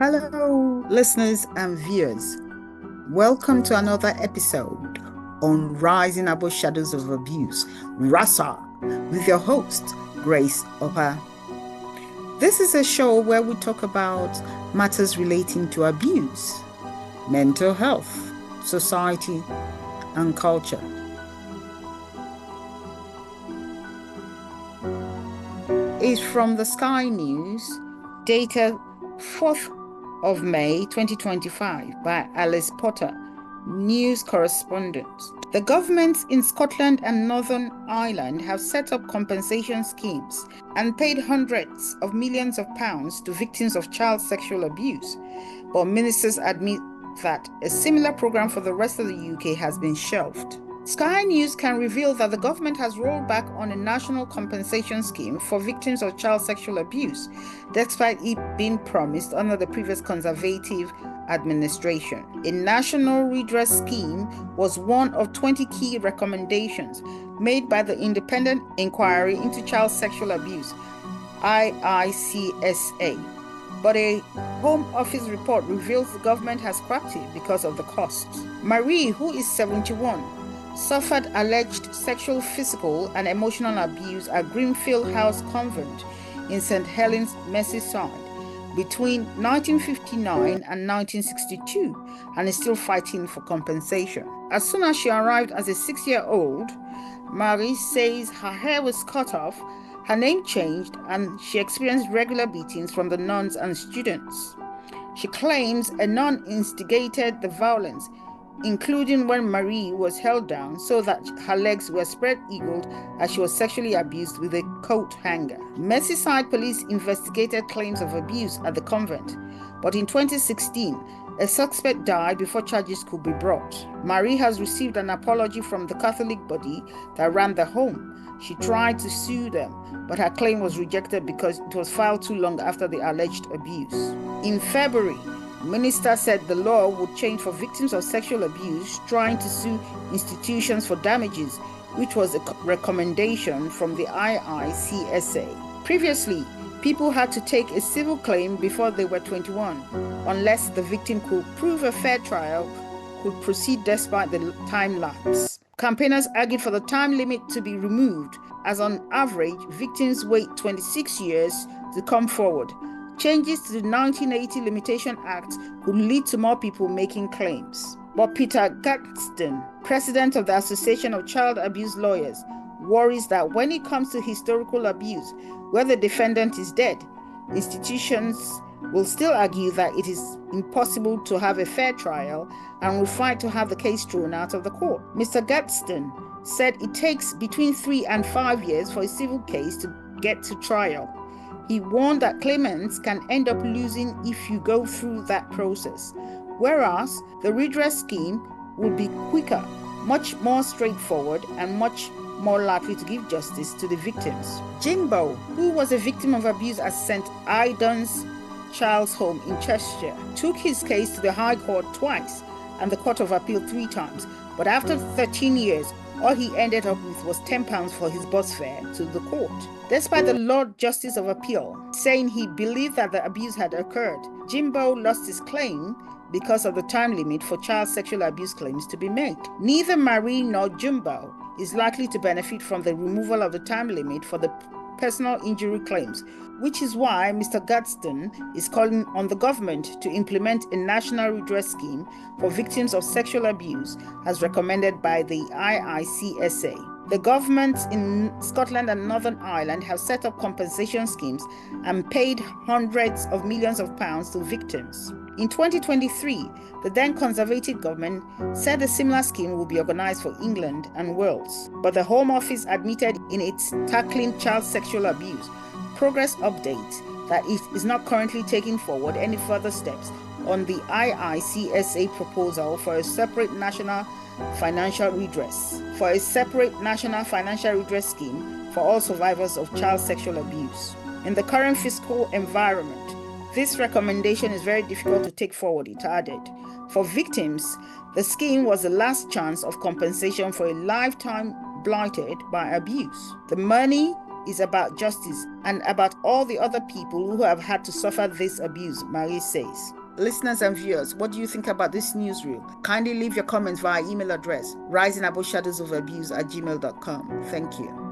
Hello, listeners and viewers. Welcome to another episode on Rising Above Shadows of Abuse, RASA, with your host, Grace Ovba. This is a show where we talk about matters relating to abuse, mental health, society, and culture. It's from the Sky News, dated 4th of May 2025 by Alice Potter, news correspondent. The governments in Scotland and Northern Ireland have set up compensation schemes and paid hundreds of millions of pounds to victims of child sexual abuse, but ministers admit that a similar program for the rest of the UK has been shelved. Sky News can reveal that the government has rolled back on a national compensation scheme for victims of child sexual abuse, despite it being promised under the previous Conservative administration. A national redress scheme was one of 20 key recommendations made by the Independent Inquiry into Child Sexual Abuse, IICSA. But a Home Office report reveals the government has scrapped it because of the costs. Marie, who is 71, suffered alleged sexual, physical, and emotional abuse at Greenfield House Convent in St. Helens, Merseyside between 1959 and 1962 and is still fighting for compensation. As soon as she arrived as a 6-year-old, Marie says her hair was cut off, her name changed, and she experienced regular beatings from the nuns and students. She claims a nun instigated the violence, including when Marie was held down so that her legs were spread-eagled as she was sexually abused with a coat hanger. Merseyside police investigated claims of abuse at the convent, but in 2016, a suspect died before charges could be brought. Marie has received an apology from the Catholic body that ran the home. She tried to sue them, but her claim was rejected because it was filed too long after the alleged abuse. In February, Minister said the law would change for victims of sexual abuse trying to sue institutions for damages, which was a recommendation from the IICSA. Previously, people had to take a civil claim before they were 21, unless the victim could prove a fair trial could proceed despite the time lapse. Campaigners argued for the time limit to be removed, as on average, victims wait 26 years to come forward. Changes to the 1980 Limitation Act could lead to more people making claims. But Peter Gadsden, president of the Association of Child Abuse Lawyers, worries that when it comes to historical abuse, where the defendant is dead, institutions will still argue that it is impossible to have a fair trial and will fight to have the case thrown out of the court. Mr. Gadsden said it takes between 3 and 5 years for a civil case to get to trial. He warned that claimants can end up losing if you go through that process, whereas the redress scheme would be quicker, much more straightforward, and much more likely to give justice to the victims. Jimbo, who was a victim of abuse at St. Aidan's Child's Home in Cheshire, took his case to the High Court twice and the Court of Appeal 3 times, but after 13 years, all he ended up with was £10 for his bus fare to the court. Despite the Lord Justice of Appeal saying he believed that the abuse had occurred, Jimbo lost his claim because of the time limit for child sexual abuse claims to be made. Neither Marie nor Jimbo is likely to benefit from the removal of the time limit for the personal injury claims, which is why Mr. Gadsden is calling on the government to implement a national redress scheme for victims of sexual abuse as recommended by the IICSA. The governments in Scotland and Northern Ireland have set up compensation schemes and paid hundreds of millions of pounds to victims. In 2023, the then Conservative government said a similar scheme will be organised for England and Wales, but the Home Office admitted in its Tackling Child Sexual Abuse progress update that it is not currently taking forward any further steps on the IICSA proposal for a separate national financial redress scheme for all survivors of child sexual abuse. In the current fiscal environment, this recommendation is very difficult to take forward, it added. For victims, the scheme was the last chance of compensation for a lifetime blighted by abuse. The money is about justice and about all the other people who have had to suffer this abuse, Marie says. Listeners and viewers, what do you think about this newsreel? Kindly leave your comments via email address, risingaboutshadowsofabuse@gmail.com. Thank you.